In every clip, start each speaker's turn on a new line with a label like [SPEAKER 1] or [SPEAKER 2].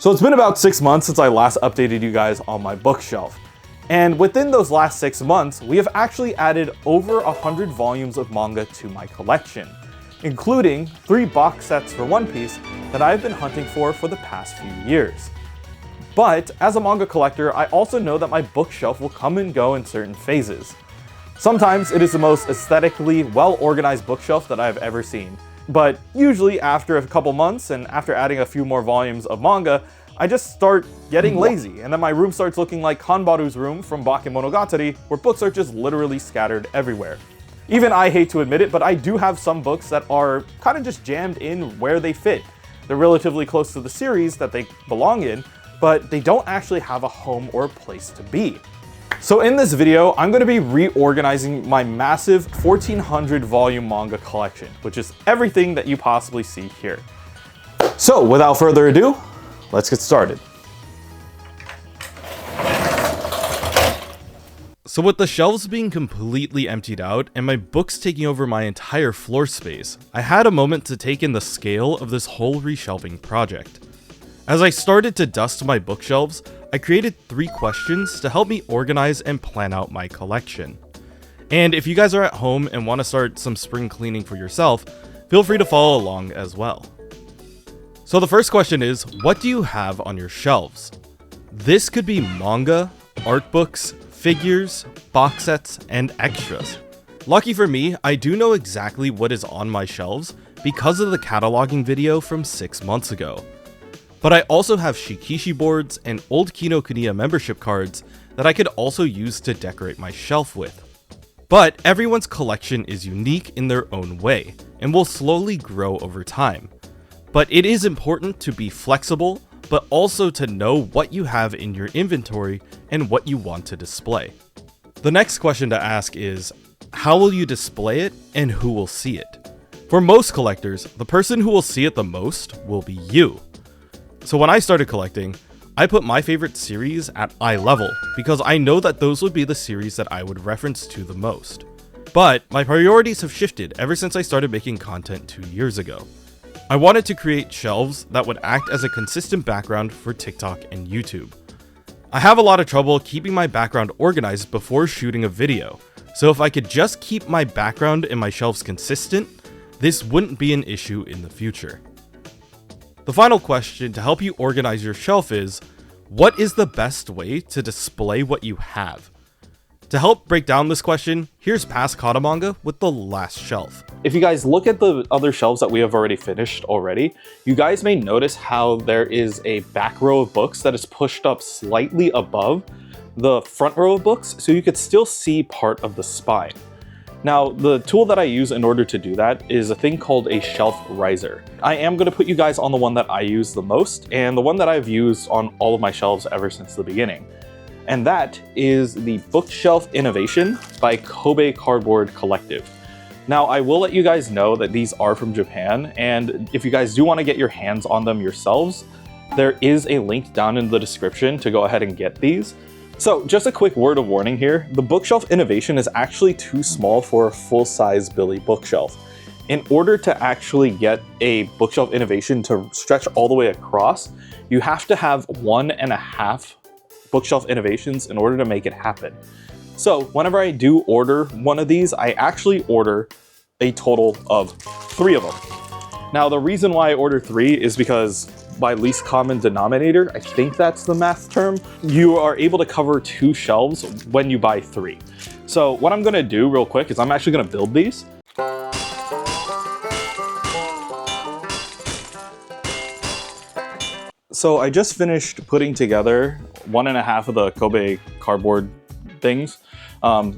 [SPEAKER 1] So it's been about 6 months since I last updated you guys on my bookshelf. And within those last 6 months, we have actually added over 100 volumes of manga to my collection, including 3 box sets for One Piece that I've been hunting for the past few years. But as a manga collector, I also know that my bookshelf will come and go in certain phases. Sometimes it is the most aesthetically well-organized bookshelf that I've ever seen. But usually after a couple months and after adding a few more volumes of manga, I just start getting lazy, and then my room starts looking like Kanbaru's room from Bakemonogatari, where books are just literally scattered everywhere. Even I hate to admit it, but I do have some books that are kind of just jammed in where they fit. They're relatively close to the series that they belong in, but they don't actually have a home or a place to be. So in this video, I'm going to be reorganizing my massive 1400 volume manga collection, which is everything that you possibly see here. So without further ado, let's get started. So with the shelves being completely emptied out and my books taking over my entire floor space, I had a moment to take in the scale of this whole reshelving project. As I started to dust my bookshelves, I created 3 questions to help me organize and plan out my collection. And if you guys are at home and want to start some spring cleaning for yourself, feel free to follow along as well. So the first question is, what do you have on your shelves? This could be manga, art books, figures, box sets, and extras. Lucky for me, I do know exactly what is on my shelves because of the cataloging video from 6 months ago. But I also have shikishi boards and old Kinokuniya membership cards that I could also use to decorate my shelf with. But everyone's collection is unique in their own way, and will slowly grow over time. But it is important to be flexible, but also to know what you have in your inventory and what you want to display. The next question to ask is, how will you display it and who will see it? For most collectors, the person who will see it the most will be you. So when I started collecting, I put my favorite series at eye level because I know that those would be the series that I would reference to the most. But my priorities have shifted ever since I started making content 2 years ago. I wanted to create shelves that would act as a consistent background for TikTok and YouTube. I have a lot of trouble keeping my background organized before shooting a video, so if I could just keep my background and my shelves consistent, this wouldn't be an issue in the future. The final question to help you organize your shelf is, what is the best way to display what you have? To help break down this question, here's past Kanamanga with the last shelf. If you guys look at the other shelves that we have already finished already, you guys may notice how there is a back row of books that is pushed up slightly above the front row of books, so you could still see part of the spine. Now, the tool that I use in order to do that is a thing called a shelf riser. I am going to put you guys on the one that I use the most, and the one that I've used on all of my shelves ever since the beginning. And that is the Bookshelf Innovation by Kobe Cardboard Collective. Now, I will let you guys know that these are from Japan, and if you guys do want to get your hands on them yourselves, there is a link down in the description to go ahead and get these. So just a quick word of warning here, the Bookshelf Innovation is actually too small for a full-size Billy bookshelf. In order to actually get a Bookshelf Innovation to stretch all the way across, you have to have 1.5 Bookshelf Innovations in order to make it happen. So whenever I do order one of these, I actually order a total of 3 of them. Now the reason why I order 3 is because by least common denominator, I think that's the math term, you are able to cover 2 shelves when you buy 3. So what I'm gonna do real quick is I'm actually gonna build these. So I just finished putting together 1.5 of the Kobe cardboard things.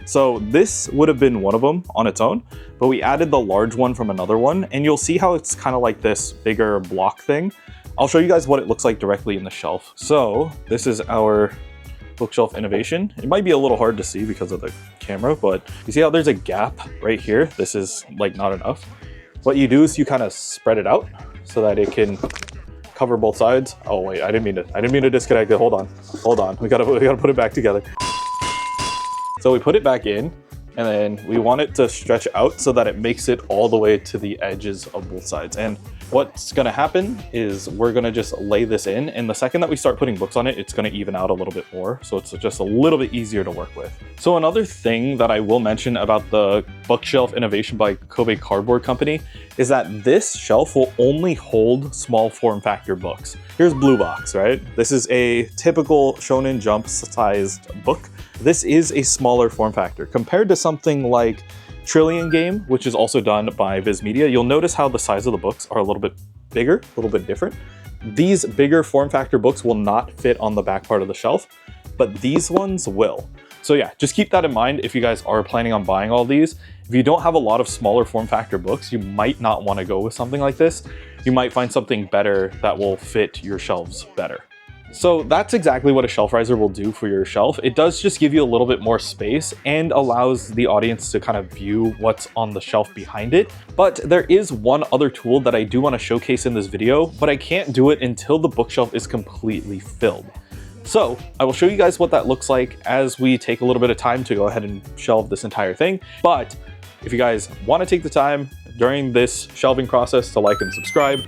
[SPEAKER 1] So this would have been one of them on its own, but we added the large one from another one, and you'll see how it's kind of like this bigger block thing. I'll show you guys what it looks like directly in the shelf. So this is our Bookshelf Innovation. It might be a little hard to see because of the camera, but you see how there's a gap right here? This is like not enough. What you do is you kind of spread it out so that it can cover both sides. Oh wait, I didn't mean to disconnect it. Hold on. We gotta put it back together. So we put it back in, and then we want it to stretch out so that it makes it all the way to the edges of both sides. And what's gonna happen is we're gonna just lay this in, and the second that we start putting books on it, it's gonna even out a little bit more, so it's just a little bit easier to work with. So another thing that I will mention about the bookshelf innovation by Kobe Cardboard Company is that this shelf will only hold small form factor books. Here's Blue Box, right? This is a typical Shonen Jump sized book. This is a smaller form factor compared to something like Trillion Game, which is also done by Viz Media. You'll notice how the size of the books are a little bit bigger, a little bit different. These bigger form factor books will not fit on the back part of the shelf, but these ones will. So yeah, just keep that in mind if you guys are planning on buying all these. If you don't have a lot of smaller form factor books, you might not want to go with something like this. You might find something better that will fit your shelves better. So that's exactly what a shelf riser will do for your shelf. It does just give you a little bit more space and allows the audience to kind of view what's on the shelf behind it. But there is one other tool that I do want to showcase in this video, but I can't do it until the bookshelf is completely filled. So I will show you guys what that looks like as we take a little bit of time to go ahead and shelve this entire thing. But if you guys want to take the time during this shelving process to like and subscribe,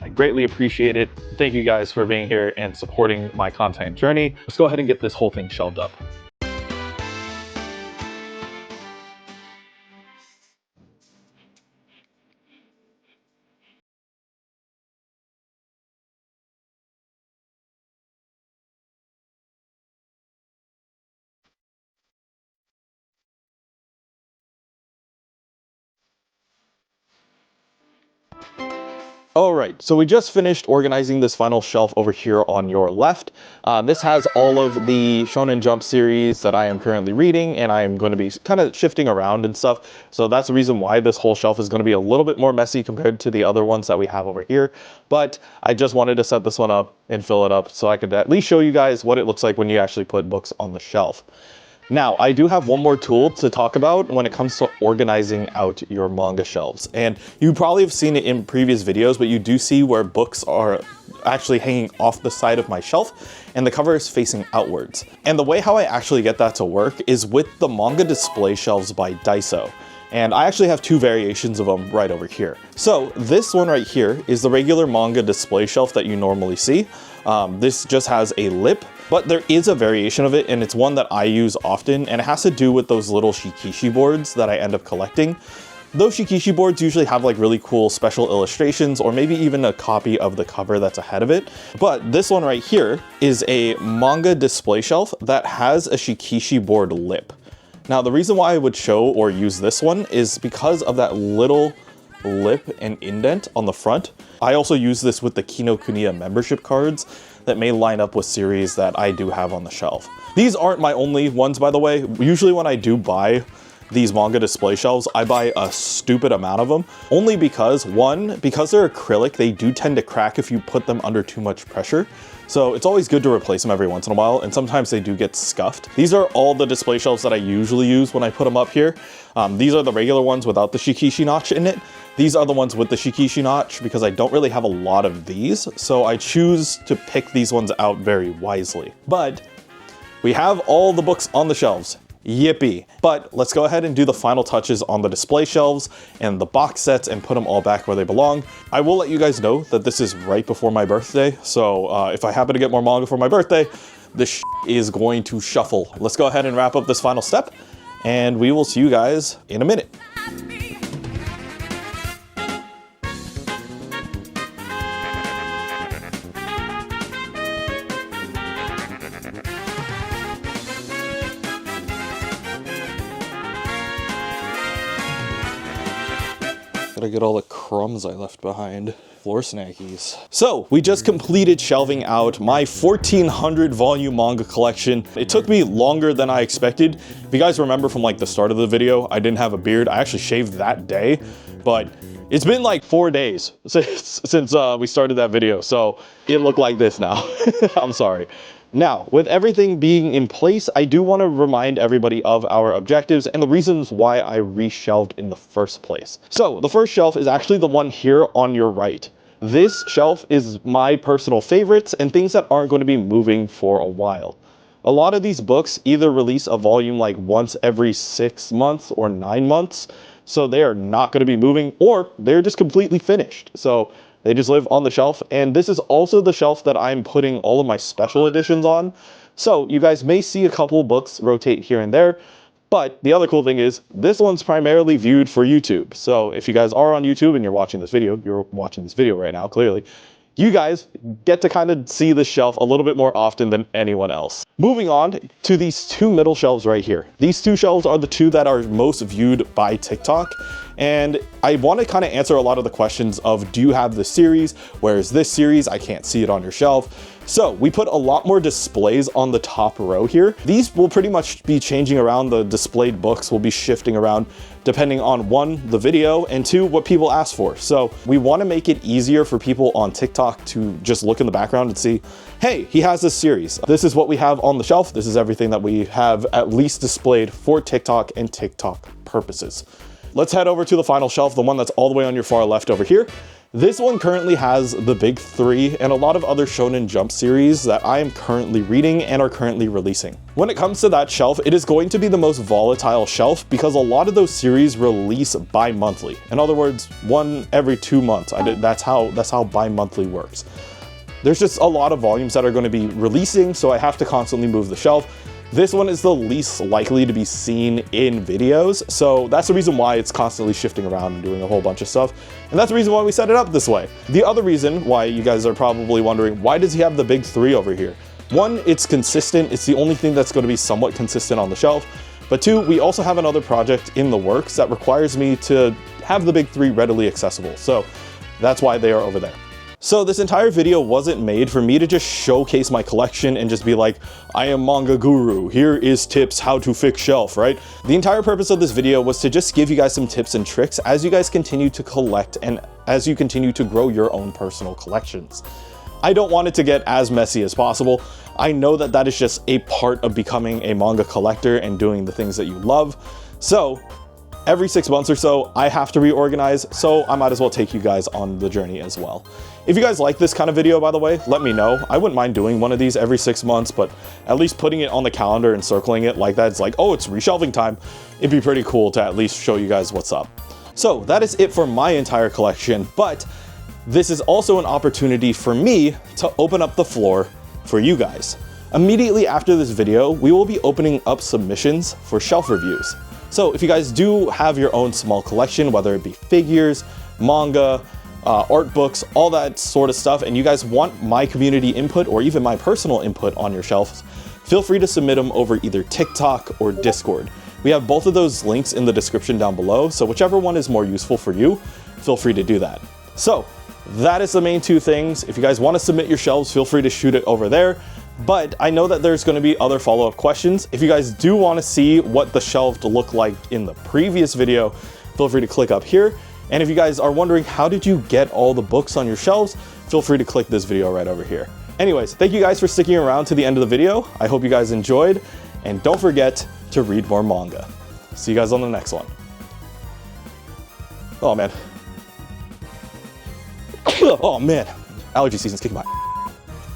[SPEAKER 1] I greatly appreciate it. Thank you guys for being here and supporting my content journey. Let's go ahead and get this whole thing shelved up. All right, so we just finished organizing this final shelf over here on your left. This has all of the Shonen Jump series that I am currently reading, and I am going to be kind of shifting around and stuff. So that's the reason why this whole shelf is going to be a little bit more messy compared to the other ones that we have over here. But I just wanted to set this one up and fill it up so I could at least show you guys what it looks like when you actually put books on the shelf. Now, I do have one more tool to talk about when it comes to organizing out your manga shelves. And you probably have seen it in previous videos, but you do see where books are actually hanging off the side of my shelf and the cover is facing outwards. And the way how I actually get that to work is with the manga display shelves by Daiso. And I actually have two variations of them right over here. So this one right here is the regular manga display shelf that you normally see. This just has a lip, but there is a variation of it, and it's one that I use often, and it has to do with those little shikishi boards that I end up collecting. Those shikishi boards usually have like really cool special illustrations, or maybe even a copy of the cover that's ahead of it. But this one right here is a manga display shelf that has a shikishi board lip. Now, the reason why I would show or use this one is because of that little lip and indent on the front. I also use this with the Kinokuniya membership cards that may line up with series that I do have on the shelf. These aren't my only ones, by the way. Usually when I do buy these manga display shelves, I buy a stupid amount of them, only because, one, because they're acrylic, they do tend to crack if you put them under too much pressure. So it's always good to replace them every once in a while, and sometimes they do get scuffed. These are all the display shelves that I usually use when I put them up here. These are the regular ones without the shikishi notch in it. These are the ones with the shikishi notch because I don't really have a lot of these, so I choose to pick these ones out very wisely. But we have all the books on the shelves. Yippee. But let's go ahead and do the final touches on the display shelves and the box sets and put them all back where they belong. I will let you guys know that this is right before my birthday, so if I happen to get more manga for my birthday, this is going to shuffle. Let's go ahead and wrap up this final step, and we will see you guys in a minute. Gotta get all the crumbs I left behind. Floor snackies. So we just completed shelving out my 1400 volume manga collection. It took me longer than I expected. If you guys remember from like the start of the video, I didn't have a beard. I actually shaved that day, but it's been like 4 days since we started that video. So it looked like this now. I'm sorry. Now, with everything being in place, I do want to remind everybody of our objectives and the reasons why I reshelved in the first place. So, the first shelf is actually the one here on your right. This shelf is my personal favorites and things that aren't going to be moving for a while. A lot of these books either release a volume like once every 6 months or 9 months, so they are not going to be moving, or they're just completely finished. So
[SPEAKER 2] They just live on the shelf, and this is also the shelf that I'm putting all of my special editions on. So you guys may see a couple books rotate here and there, but the other cool thing is this one's primarily viewed for YouTube. So if you guys are on YouTube and you're watching this video right now, clearly, you guys get to kind of see the shelf a little bit more often than anyone else. Moving on to these two middle shelves right here. These two shelves are the two that are most viewed by TikTok. And I want to kind of answer a lot of the questions of, do you have the series? Where is this series? I can't see it on your shelf. So we put a lot more displays on the top row here. These will pretty much be changing around. The displayed books will be shifting around depending on one, the video, and two, what people ask for. So we want to make it easier for people on TikTok to just look in the background and see, hey, he has this series. This is what we have on the shelf. This is everything that we have at least displayed for TikTok and TikTok purposes. Let's head over to the final shelf, the one that's all the way on your far left over here. This one currently has the big three and a lot of other Shonen Jump series that I am currently reading and are currently releasing. When it comes to that shelf, it is going to be the most volatile shelf because a lot of those series release bi-monthly. In other words, one every 2 months. That's how bi-monthly works. There's just a lot of volumes that are going to be releasing, so I have to constantly move the shelf. This one is the least likely to be seen in videos, so that's the reason why it's constantly shifting around and doing a whole bunch of stuff, and that's the reason why we set it up this way. The other reason why you guys are probably wondering, why does he have the big three over here? One, it's consistent. It's the only thing that's going to be somewhat consistent on the shelf, but two, we also have another project in the works that requires me to have the big three readily accessible, so that's why they are over there. So this entire video wasn't made for me to just showcase my collection and just be like, I am manga guru, here is tips how to fix shelf, right? The entire purpose of this video was to just give you guys some tips and tricks as you guys continue to collect and as you continue to grow your own personal collections. I don't want it to get as messy as possible. I know that that is just a part of becoming a manga collector and doing the things that you love. So every 6 months or so, I have to reorganize, so I might as well take you guys on the journey as well. If you guys like this kind of video, by the way, let me know. I wouldn't mind doing one of these every 6 months, but at least putting it on the calendar and circling it like that, it's like, oh, it's reshelving time. It'd be pretty cool to at least show you guys what's up. So that is it for my entire collection, but this is also an opportunity for me to open up the floor for you guys. Immediately after this video, we will be opening up submissions for shelf reviews. So if you guys do have your own small collection, whether it be figures, manga, art books, all that sort of stuff, and you guys want my community input or even my personal input on your shelves, feel free to submit them over either TikTok or Discord. We have both of those links in the description down below, so whichever one is more useful for you, feel free to do that. So that is the main two things. If you guys want to submit your shelves, feel free to shoot it over there. But I know that there's going to be other follow-up questions. If you guys do want to see what the shelf looked like in the previous video, feel free to click up here. And if you guys are wondering, how did you get all the books on your shelves, feel free to click this video right over here. Anyways, thank you guys for sticking around to the end of the video. I hope you guys enjoyed, and don't forget to read more manga. See you guys on the next one. Oh man. Oh man, allergy season's kicking my